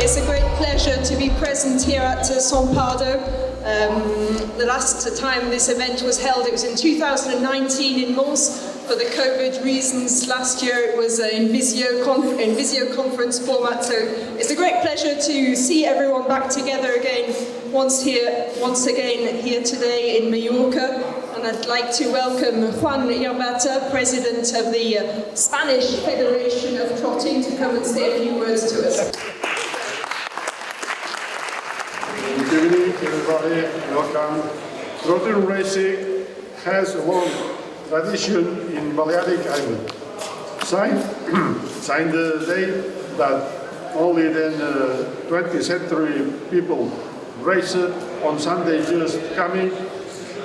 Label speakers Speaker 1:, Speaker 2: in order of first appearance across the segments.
Speaker 1: It's a great pleasure to be present here at São Paulo. The last time this event was held, it was in 2019 in Mons. For the COVID reasons, last year it was in video conference format. So it's a great pleasure to see everyone back together again, once again here today in Mallorca. And I'd like to welcome Juan Yarbata, President of the Spanish Federation of Trotting, to come and say a few words to us.
Speaker 2: Good evening, everybody. Welcome. Trotting racing has a long tradition in Balearic Island. Since the day that only then 20th century people raced on Sunday, just coming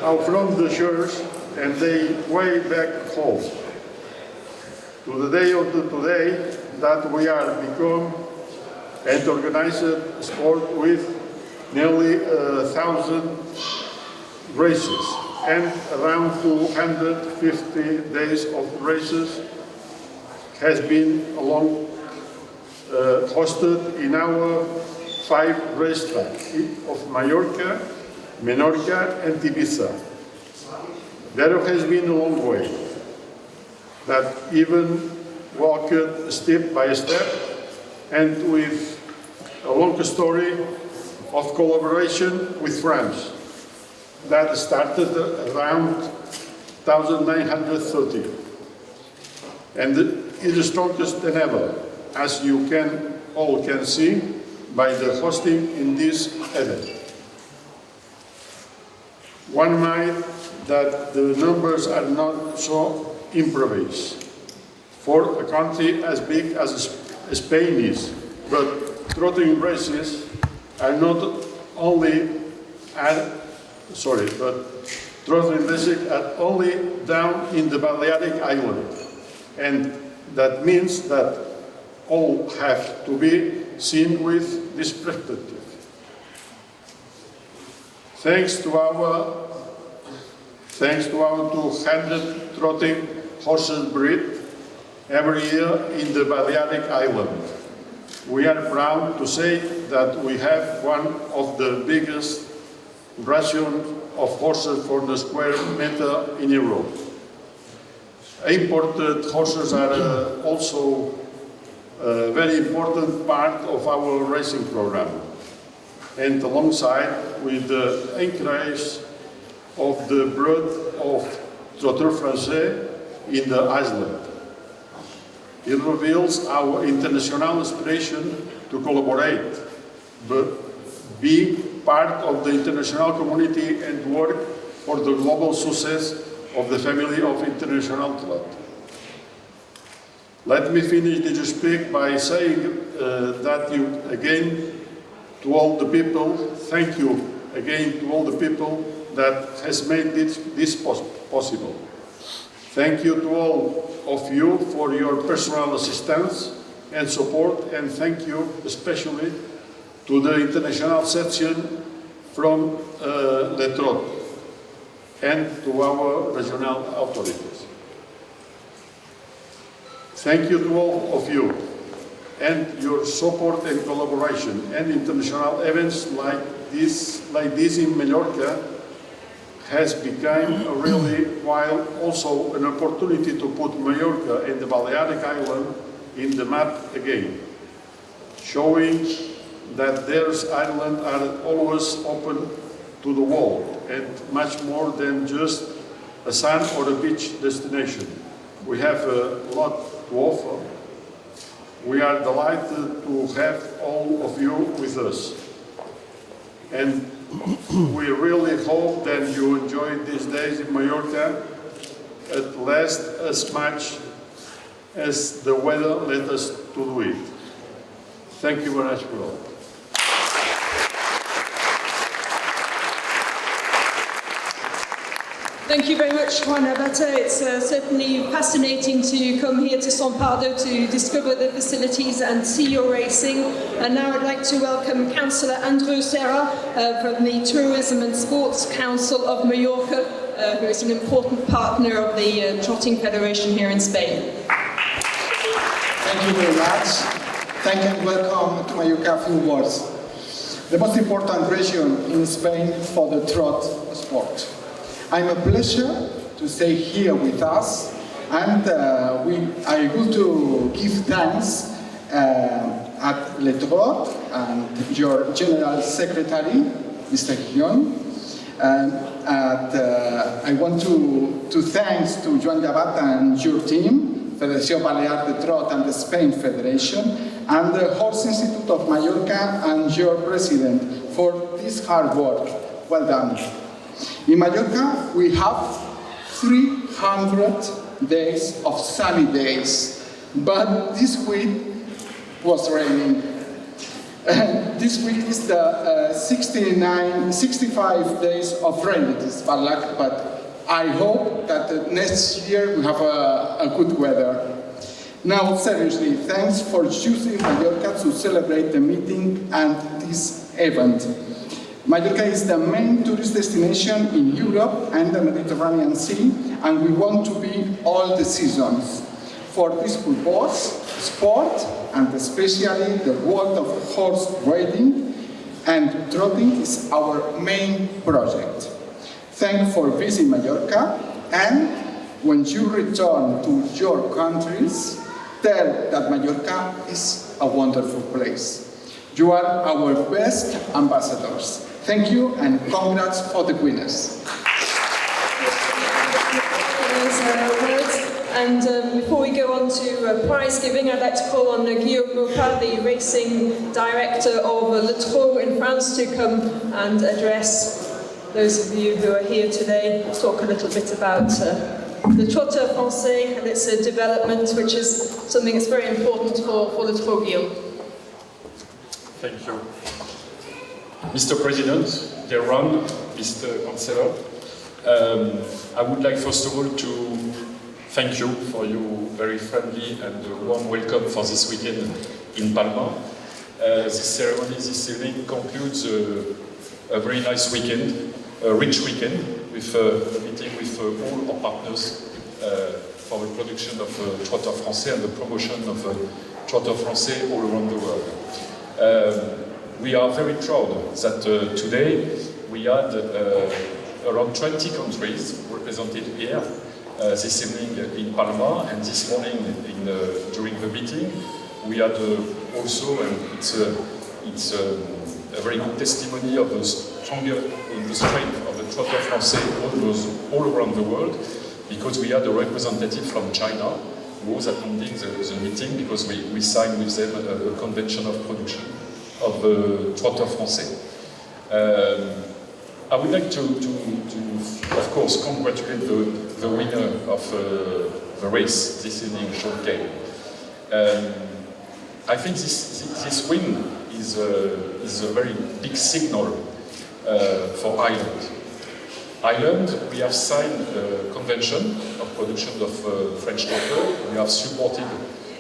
Speaker 2: out from the shores and they way back home. To the day of today that we are become and organized sport with nearly 1,000 races and around 250 days of races has been hosted in our 5 racetracks of Mallorca, Menorca and Ibiza. There has been a long way that even walked step by step and with a long story of collaboration with France that started around 1930 and is strongest than ever, as you all can see by the hosting in this event. One might that the numbers are not so improvised for a country as big as Spain is, but trotting races are not only trotting races are only down in the Balearic Island, and that means that all have to be seen with this perspective. Thanks to our 200 trotting horses breed every year in the Balearic Island. We are proud to say that we have one of the biggest ration of horses for the square meter in Europe. Imported horses are also a very important part of our racing program, and alongside with the increase of the breed of Trotteur Français in the island. It reveals our international aspiration to collaborate, but be part of the international community and work for the global success of the family of international trot. Let me finish this speech by saying that to all the people, thank you again to all the people that has made this possible. Thank you to all of you for your personal assistance and support, and thank you especially to the international section from Le Trot and to our regional authorities. Thank you to all of you and your support and collaboration, and international events like this in Mallorca has become a really, while also an opportunity to put Mallorca and the Balearic Island in the map again, showing that their islands are always open to the world and much more than just a sun or a beach destination. We have a lot to offer. We are delighted to have all of you with us. And we really hope that you enjoy these days in Mallorca at least as much as the weather led us to do it. Thank you very much for all.
Speaker 1: Thank you very much, Juan Abata. It's certainly fascinating to come here to São Pardo to discover the facilities and see your racing. And now I'd like to welcome Councillor Andrew Serra from the Tourism and Sports Council of Mallorca, who is an important partner of the Trotting Federation here in Spain.
Speaker 3: Thank you very much. Thank you and welcome to Mallorca. A few words. The most important region in Spain for the trot sport. I'm a pleasure to stay here with us, and we are able to give thanks at Le Trot and your General Secretary, Mr. Guillon. I want to thanks to Joan de Abata and your team, Federación Balear de Trot and the Spain Federation, and the Horse Institute of Mallorca and your president for this hard work. Well done. In Mallorca, we have 300 days of sunny days, but this week was raining. This week is the 65 days of rain. It is bad luck, but I hope that next year we have a good weather. Now, seriously, thanks for choosing Mallorca to celebrate the meeting and this event. Mallorca is the main tourist destination in Europe and the Mediterranean Sea, and we want to be all the seasons. For this purpose, sport, and especially the world of horse riding and trotting is our main project. Thanks for visiting Mallorca, and when you return to your countries, tell that Mallorca is a wonderful place. You are our best ambassadors. Thank you and congrats for the winners.
Speaker 1: And before we go on to prize giving, I'd like to call on Guillaume Maupas, the racing director of Le Trot in France, to come and address those of you who are here today, talk a little bit about the Trotteur Français and its development, which is something that's very important for Le Trot, Guillaume.
Speaker 4: Thank you. Mr. President, dear Ron, Mr. Councillor, I would like first of all to thank you for your very friendly and warm welcome for this weekend in Palma. This ceremony this evening concludes a very nice weekend, a rich weekend, with a meeting with all our partners for the production of Trotteur Français and the promotion of Trotteur Français all around the world. We are very proud that today we had around 20 countries represented here this evening in Palma, and this morning during the meeting we had also, and it's a very good testimony of the strength of the Trotteur Français all around the world, because we had a representative from China who was attending the meeting, because we signed with them a convention of production of the Trotteur Français. I would like to of course, congratulate the winner of the race this evening, Sean Kane. I think this win is a very big signal for Ireland. Ireland, we have signed a convention of production of French Trotteur. We have supported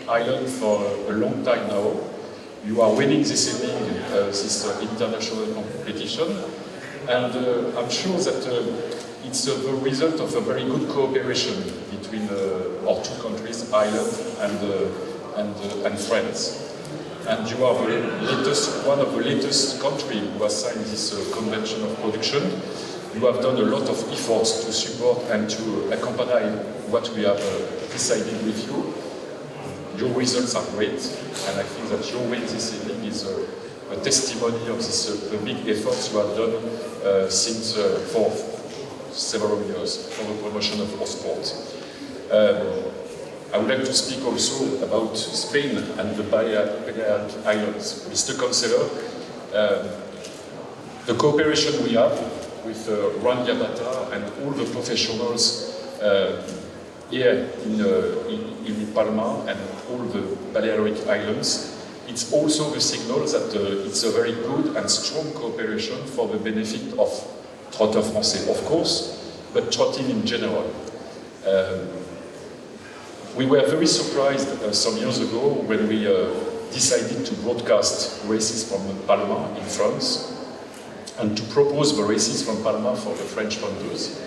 Speaker 4: Ireland for a long time now. You are winning this evening this international competition, and I'm sure that it's the result of a very good cooperation between our two countries, Ireland and France. And you are one of the latest countries who has signed this convention of production. You have done a lot of efforts to support and to accompany what we have decided with you. Your results are great, and I think that your win this evening is a testimony of this the big efforts you have done since for several years for the promotion of our sport. I would like to speak also about Spain and the Balearic Islands. Mr. Councillor, the cooperation we have with Juan de Abata and all the professionals here in Palma and all the Balearic Islands, it's also the signal that it's a very good and strong cooperation for the benefit of Trotteur Français. Of course, but trotting in general. We were very surprised some years ago when we decided to broadcast races from Palma in France and to propose the races from Palma for the French punters.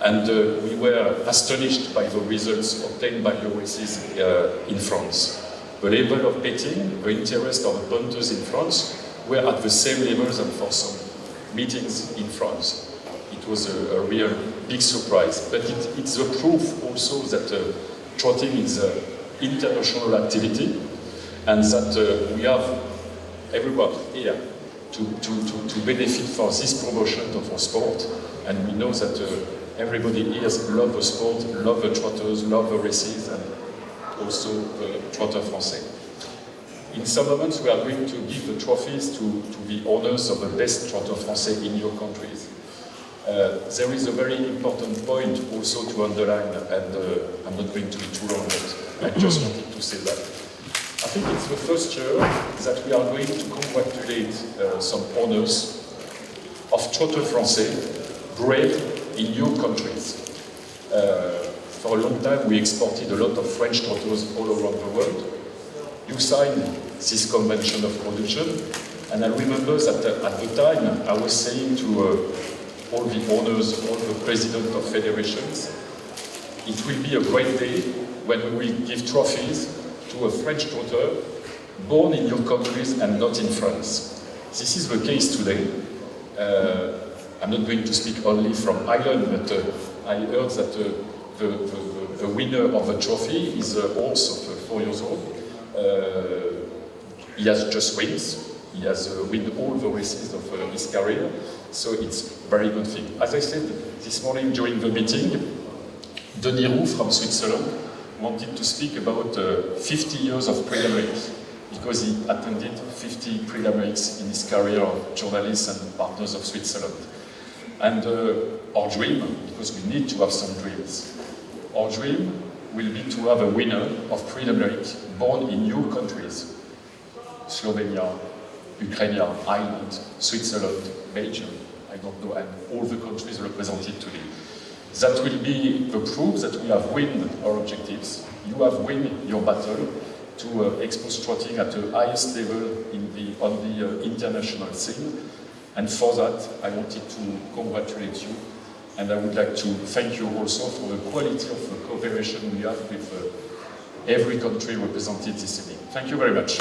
Speaker 4: And we were astonished by the results obtained by the races in France. The level of betting, the interest of the punters in France were at the same levels as for some meetings in France. It was a real big surprise, but it's a proof also that trotting is an international activity and that we have everyone here to benefit for this promotion of our sport, and we know that everybody here loves the sport, loves the trotters, loves the races, and also the Trotteur Français. In some moments we are going to give the trophies to the owners of the best Trotteur Français in your countries. There is a very important point also to underline, and I'm not going to be too long, but I just wanted to say that. I think it's the first year that we are going to congratulate some owners of Trotteur Français bred in your countries. For a long time we exported a lot of French trotters all around the world. You signed this convention of production, and I remember that at the time I was saying to all the owners, all the presidents of federations, it will be a great day when we will give trophies to a French trotter born in your countries and not in France. This is the case today. I'm not going to speak only from Ireland, but I heard that the winner of the trophy is a horse of 4 years old. He has just wins. He has won all the races of his career, so it's a very good thing. As I said this morning during the meeting, Denis Roux from Switzerland wanted to speak about 50 years of Prix d'Amérique, because he attended 50 Prix d'Amériques in his career of journalists and partners of Switzerland. And our dream, because we need to have some dreams, our dream will be to have a winner of Prix d'Amérique born in new countries. Slovenia, Ukraine, Ireland, Switzerland, Belgium, I don't know, and all the countries represented today. That will be the proof that we have won our objectives. You have won your battle to expose trotting at the highest level on the international scene. And for that, I wanted to congratulate you. And I would like to thank you also for the quality of the cooperation we have with every country represented this evening. Thank you very much.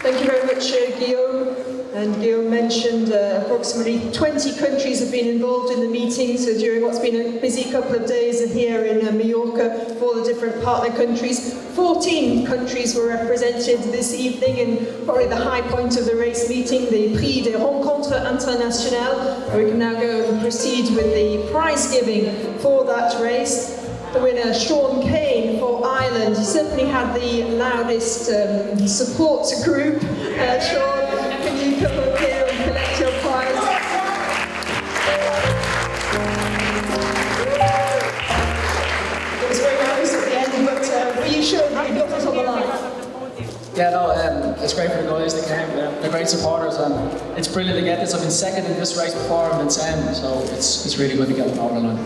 Speaker 1: Thank you very much, Guillaume. And Guillaume mentioned approximately 20 countries have been involved in the meeting, so during what's been a busy couple of days here in Mallorca for the different partner countries. 14 countries were represented this evening, and probably the high point of the race meeting, the Prix des Rencontres Internationales. We can now go and proceed with the prize giving for that race. The winner, Sean Kane for Ireland. He certainly had the loudest support group. Sean, can you come up here and collect your prize? It was very nice at the end, but were you sure you got it on the line?
Speaker 5: Yeah, no, it's great for the guys that came. They're great supporters, and it's brilliant to get this. I've been second in this race before and been second, so it's really good to get it over the line.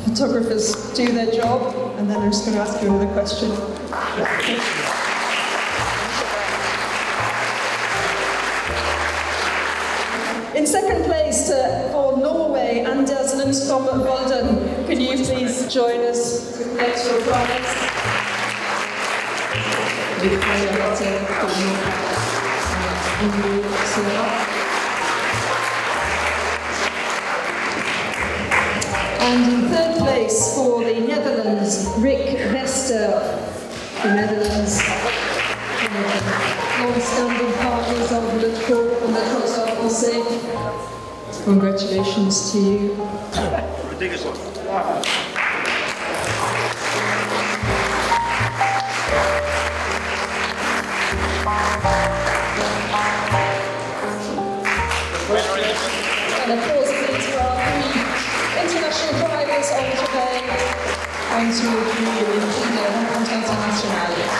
Speaker 1: The photographers do their job, and then I'm just going to ask you another question. In second place for Norway, Anders Lundstrøm Volden. Can you please join us to collect your prize? And in third place for the Netherlands, Rick Vester, the Netherlands, long-standing partners of the Trotteur and the Trotteur Français. Congratulations to you. And applause please for our three international drivers on today. 1, 2, 3, in the Rencontres Internationales.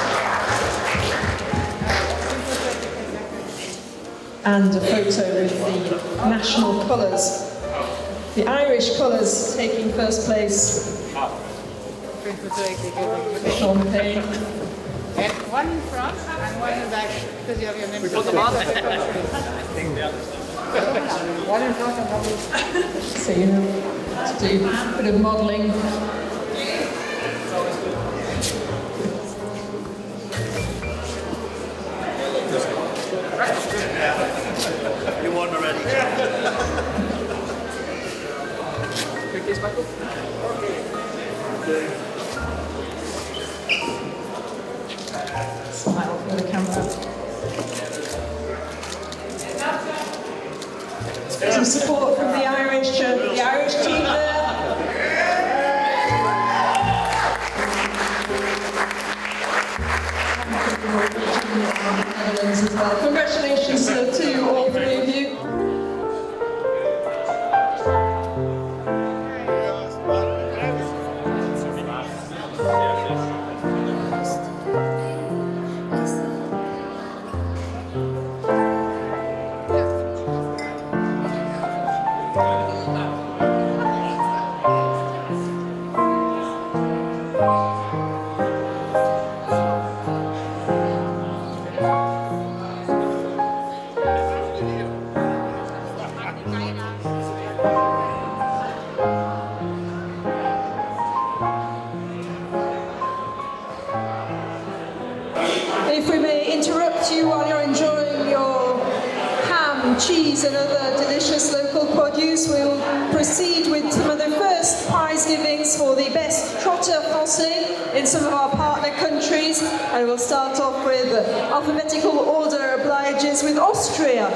Speaker 1: and a photo with the national colours. The Irish colours taking first place. Champagne.
Speaker 6: And one in front and one in the back, because you have your name. One in front and one in
Speaker 1: So you know, to do a bit of modelling.
Speaker 7: You won already.
Speaker 1: Smile for the camera. Some support from the Irish team there. Netherlands as well. Congratulations to all three of you. If we may interrupt you while you're enjoying your ham, cheese and other delicious local produce, we'll proceed with some of the first prize givings for the best Trotteur Français in some of our partner countries. And we'll start off with alphabetical order obliges with Austria.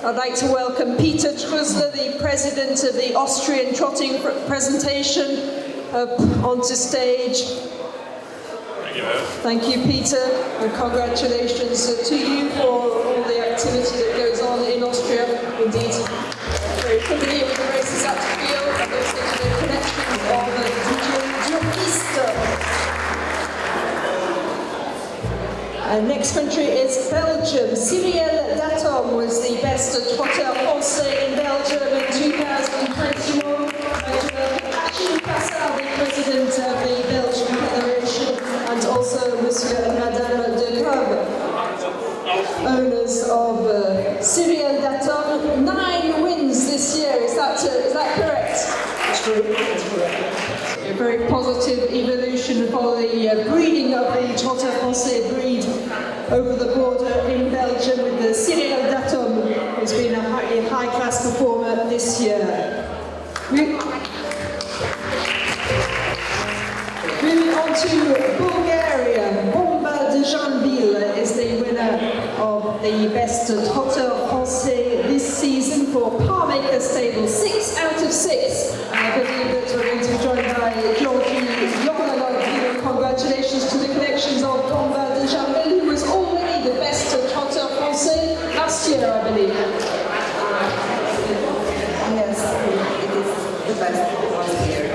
Speaker 1: I'd like to welcome Peter Trösler, the president of the Austrian Trotting Presentation, up onto stage. Thank you, Peter, and congratulations to you for all the activity that goes on in Austria. Indeed, very familiar with the races at the field and also to the connections of the juriste. And next country is Belgium. Cyril Datom was the best Trotteur Français in Belgium in 2021. Gilles Passard, the president of the Belgian Federation, and also Monsieur and Madame de Cobb, owners of Cyril Datom. 9 wins this year, is that correct? That's correct. A very positive evolution for the breeding of the Trotteur Français breed over the border in Belgium with the Cyril Datom, who's been a high-class performer this year. Moving on to Bulgaria, Bomba de Janville is the winner of the best Trotteur Français this season for Parmaker Stable. 6 out of 6. I believe that we're going to be joined by Georgie Yoganov. Congratulations to the connections of Bomba de Janville, who was already the best Trotteur Français last year, I believe.
Speaker 8: Yes, it is the best last year.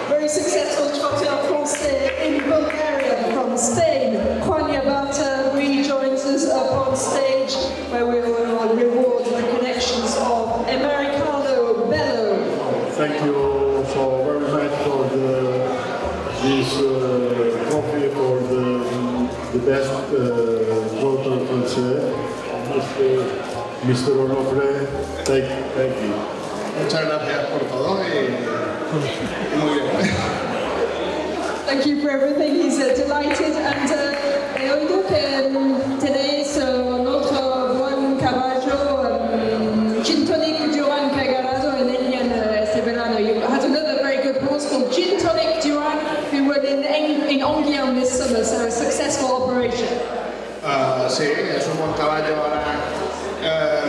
Speaker 1: Very successful Trotteur Français in Bulgaria from Spain. Juan Yabata rejoins us up on stage where we will reward the connections of Americano Bello.
Speaker 2: Thank you so very much for this trophy for the best Trotteur Français. Mr. Onofre, thank you.
Speaker 3: Muchas gracias por todo y muy bien.
Speaker 1: Thank you for everything. He's delighted and he oído que tenéis otro buen caballo, Gin Tonic Duran que ha ganado en Indian este verano. You had another very good horse called Gin Tonic Duran who won in Anguien this summer, so a successful operation.
Speaker 3: Sí, es un buen caballo. Ahora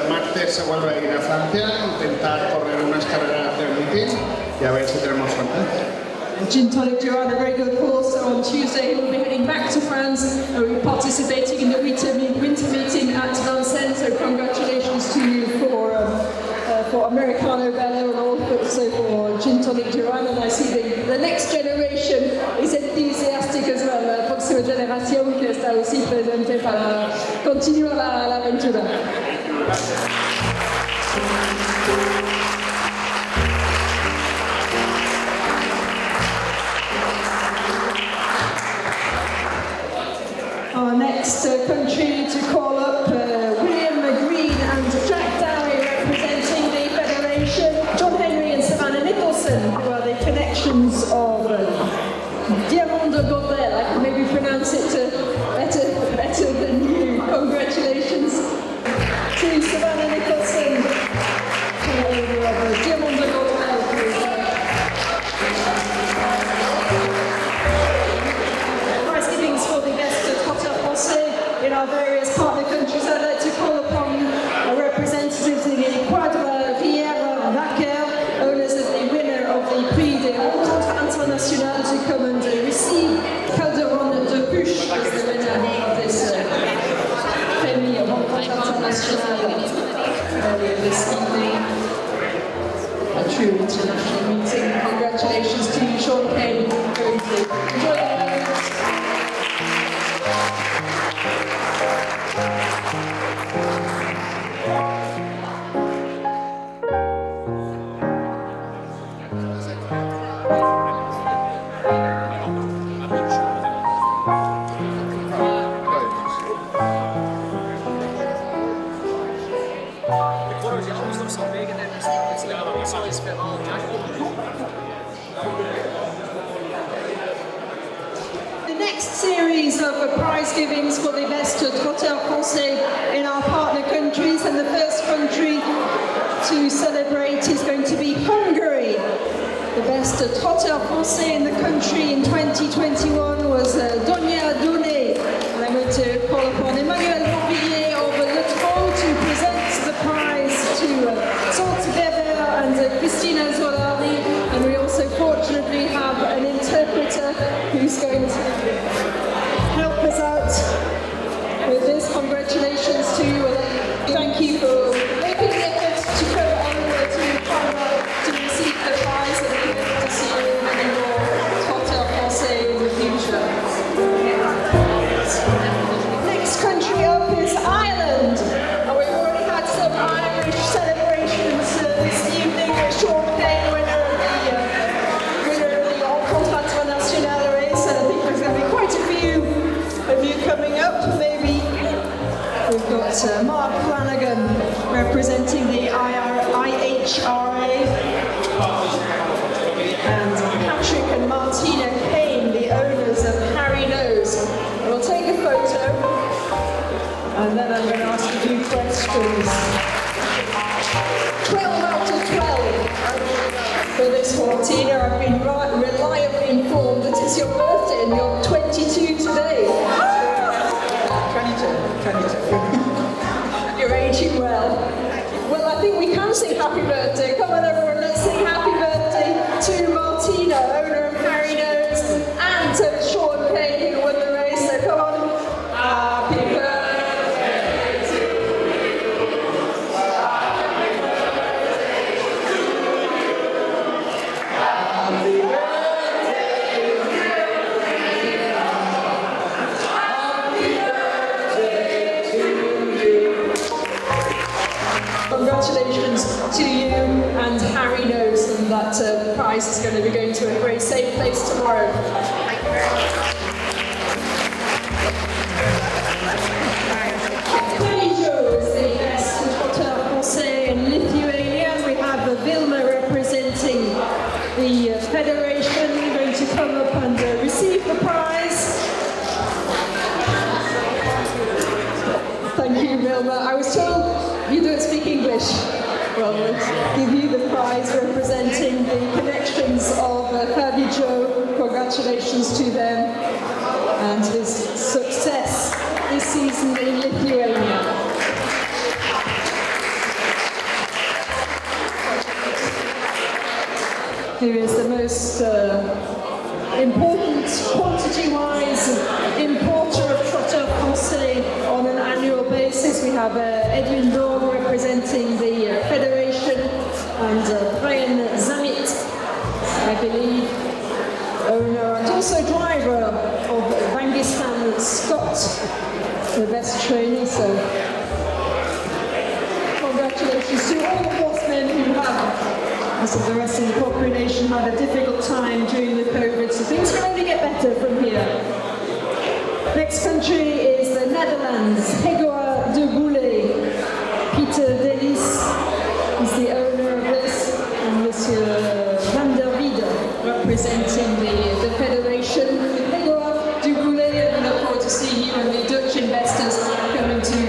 Speaker 3: martes se vuelve a ir a Francia, intentar correr unas carreras de meeting y a ver si tenemos suerte.
Speaker 1: Gin Tonic Duran, a very good horse, so on Tuesday he'll be heading back to France and will be participating in the winter meeting at Vincennes, so congratulations to you for Americano Bello and also for Gin Tonic Duran, and I see the next generation is enthusiastic as well, la próxima generación que está aussi presente para continuar la aventura. Our next country to call up, William Green and Jack Dowie representing the Federation, John Henry and Savannah Nicholson, who are the connections of Diamond de Godel. I can maybe pronounce it better than you. Congratulations to Savannah Nicholson, owner of Diamond de Godel. Prize givings for the best Trotteur Français in our various partner countries. I'd like to call upon representatives of the Quadra Vieira Vaquer, owners of the winner of the Prix des Rencontres Internationales, to come and receive Calderon de Puche as the winner of this Prix Rencontres Internationales earlier this evening. A true international meeting. Congratulations to you, Sean Kane. Going to enjoy the moment. The next series of prize givings for the best Trotteur Français in our partner countries, and the first country to celebrate is going to be Hungary. The best Trotteur Français in the country in 2021 was Donia Dune. And I'm going to call upon Emmanuel Bourvillier of Le Trot to present the prize to Salt Weber and Christina Zolari. And we also fortunately have an interpreter who's going to help us out with this. Congratulations to you. Thank you for making the effort to come over to Canada to receive the prize, and we hope to see you many more Trotteur Français in the future. Next country up is Ireland, and we've already had some Irish celebrations this evening. Sean Payne, winner of the Rencontres Internationales race, and I think there's going to be quite a few of you coming up. Maybe we've got Mark Flanagan representing the IHRA, and Patrick and Martina Kane, the owners of Harry Knows. We'll take a photo, and then I'm going to ask a few questions. 12 out of 12 for this Martina. I've been reliably informed that it's your birthday and you're 22 today. 22. You're aging well. Well, I think we can sing happy birthday. Come on, everyone, let's sing happy birthday to Martina, owner of Harry Knows, and to Sean Payne, who won the race. So come on. Happy birthday to you. Happy birthday to you. Congratulations to you and Harry Knows, and that prize is going to be going to a very safe place tomorrow. Pedro is the best Trotteur Français in Lithuania. We have Vilma representing the Federation, going to come up and receive the prize. Thank you, Vilma. I was told you don't speak English. Well, let's give you the prize representing the connections of Fabi Joe. Congratulations to them and his success this season in Lithuania. Here is the most important, quantity-wise, importer of Trotteur Français on an annual basis. We have Edwin Dorn representing the Federation, and Brian Zamit, I believe, owner and also driver of Vangistan Scott, the best trainer. So most of the rest of the population had a difficult time during the COVID, so things can only get better from here. Next country is the Netherlands, Hegoa de Boulay. Peter Delis is the owner of this, and Monsieur Van der Wiede representing the federation. Hegoa de Boulay, and we look forward to seeing you and the Dutch investors coming to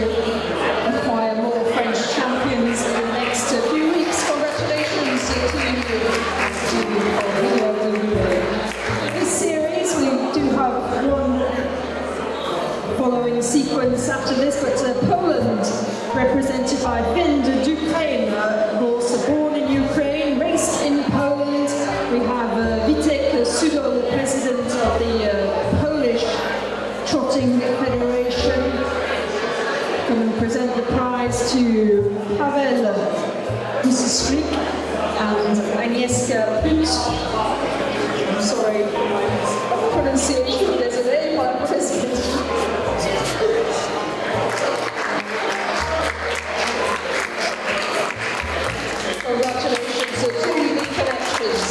Speaker 1: acquire more French champions in the next few weeks. Congratulations to Hegoa de Boulay. In this series, we do have one following sequence after this, but Poland, represented by Finn de Duquesne, also born in Ukraine, raised in Poland. We have Witek Sudol, the president of the Polish Trotting Federation, come and present the prize to Pavel Husislik and Agnieszka Punt. I'm sorry for my pronunciation, désolé pour la prononciation. Congratulations to two unique connections.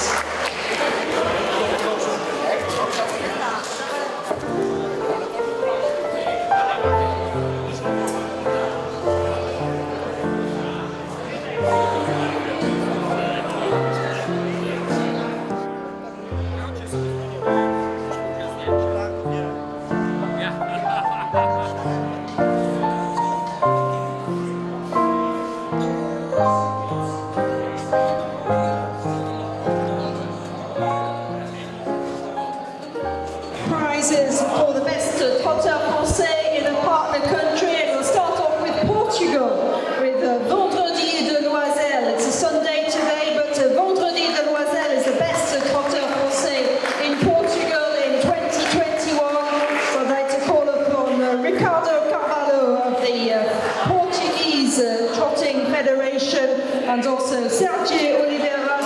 Speaker 1: Prizes for the best Trotteur Français in a partner country, and we'll start off with Portugal with Vendredi de Loisel. It's a Sunday today, but Vendredi de Loisel is the best Trotteur Français in Portugal in 2021. So I'd like to call upon Ricardo Carvalho of the Portuguese Trotting Federation, and also Sergio Oliveira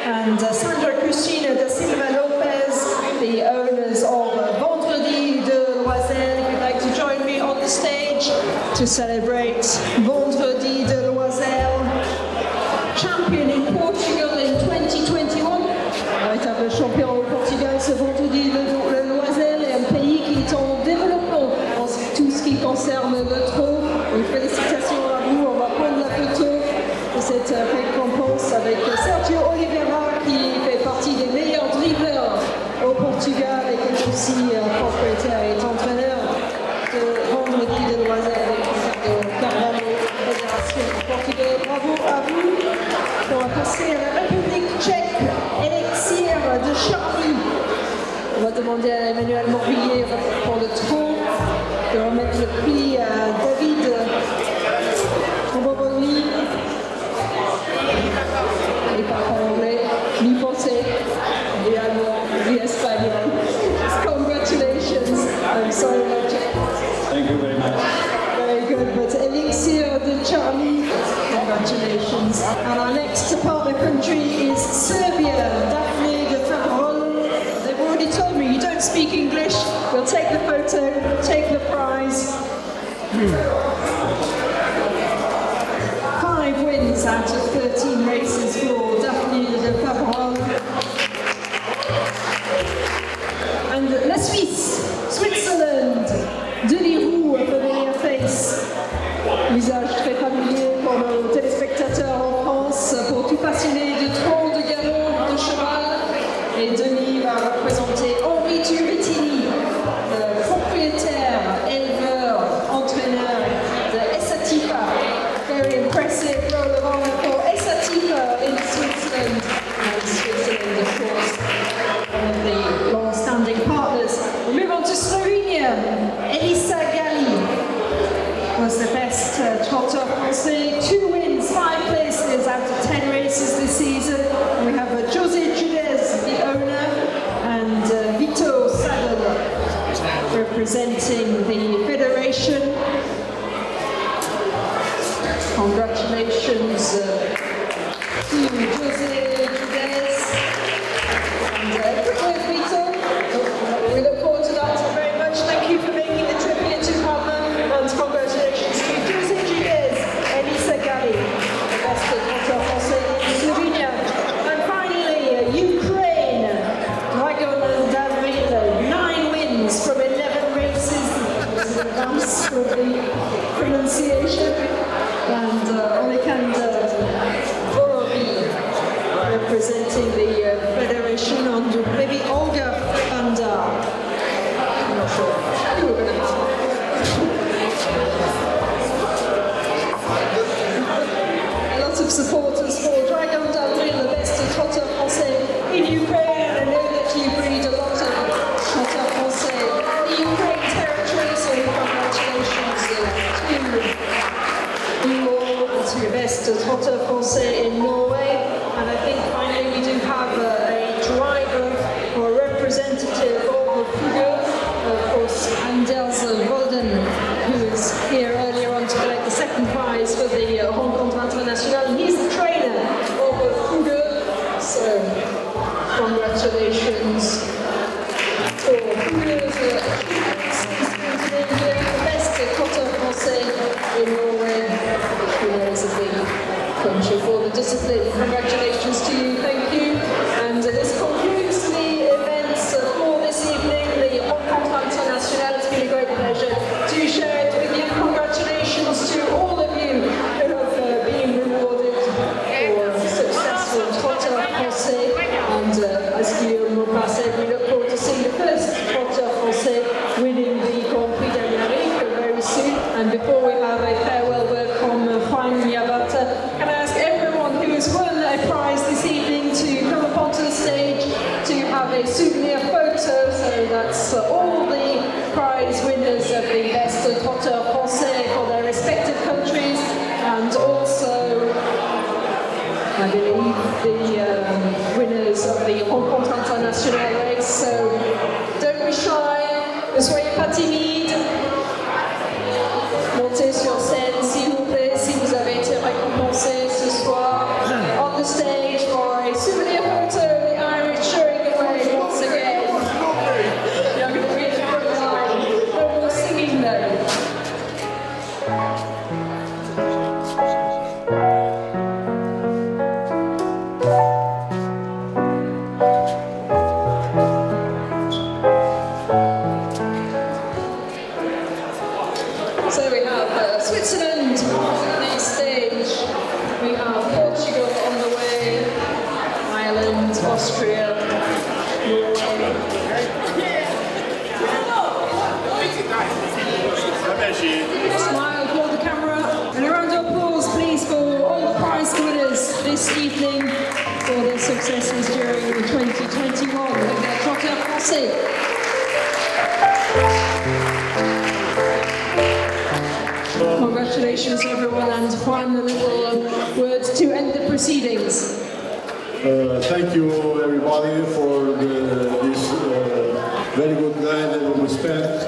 Speaker 1: and Sandra Cristina da Silva Lopez, the owners of Vendredi de Loisel. If you'd like to join me on the stage to celebrate Vendredi de Loisel, champion in Portugal in 2021. Véritable champion au Portugal, ce Vendredi de Loisel est un pays qui est en développement en tout ce qui concerne le trot. Donc félicitations à vous, on va prendre la photo de cette récompense avec Sergio Oliveira, qui fait partie des meilleurs drivers au Portugal et qui est aussi propriétaire et entraîneur de Vendredi de Loisel avec Ricardo Carvalho, Fédération du Portugal. Bravo à vous. On va passer à la République tchèque, Elixir de Charlie. On va demander à Emmanuel Morvillier pour le trot de remettre le prix à David Troboboni. Il parle anglais, mi-français, et allemand, et espagnol. Congratulations. I'm sorry about Czech.
Speaker 9: Thank you very much.
Speaker 1: Very good, but Elixir de Charlie, congratulations. And our next partner country is Serbia, Daphne de Fabrol. They've already told me you don't speak English. We'll take the photo, take the prize. 5 wins out of 13 races for Daphne de Fabrol. And la Suisse, Switzerland, Denis Roux, a familiar face. Visage très familier pour nos téléspectateurs en France, pour tout passionné de trot, de galop, de cheval. Et Denis va représenter Henri Turritini, propriétaire, éleveur, entraîneur de Essativa. Very impressive roll of honor for Essativa in Switzerland. And Switzerland, of course, one of the long-standing partners. We move on to Slovenia. Elisa Gali was the best Trotteur Français. 2 wins, 5 places out of 10 races this season. And we have José Jules, the owner, and Vito Sadel representing the federation. Congratulations to José Jules. And quick Vito. We look forward to that very much. Thank you for making the trip here to Palma, and congratulations to José Jules, Elisa Gali, the best Trotteur Français in Slovenia. And Français in Norway. And I think finally we do have a driver or a representative of Fugger, of course, Anders Volden, who was here earlier on to collect the second prize for the Rencontres Internationales. And he's the trainer of Fugger, so congratulations for Fugger's achievements. The best Trotteur Français in Norway, which we know is a big country for the discipline. Congratulations to you, thank you. And this concludes the events for this evening, the Rencontres Internationales. It's been a great pleasure to share it with you. Congratulations to all of you who have been rewarded for successful Trotteur Français. And as Guillaume Maupas said, we look forward to seeing the first Trotteur Français winning the Grand Prix d'Amérique very soon. And before we have a farewell word from Juan Yabata, can I ask everyone who has won a prize this evening to come up onto the stage to have a souvenir photo? So that's all the prize winners of the best Trotteur Français for their respective countries, and also I believe the winners of the Rencontres Internationales race. So don't be shy, ne soyez pas timide. Montez sur scène s'il vous plaît si vous avez été récompensé ce soir. On the stage for a souvenir photo of the Irish showing away once again. You're going to read the front line. No more singing though. So we have Switzerland on the stage, we have Portugal on the way, Ireland, Austria, Norway. Smile for the camera, and a round of applause please for all the prize winners this evening for their successes during the 2021 Trotteur Français. Congratulations everyone, and Juan, a little words to end the proceedings.
Speaker 2: Thank you everybody for this very good night that we spent,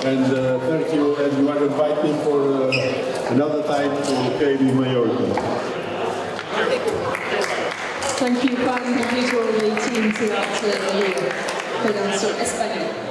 Speaker 2: and thank you, and you are inviting for another time to KB Mallorca.
Speaker 1: Thank you, Juan, y a the team throughout the Péninsule Espagnole.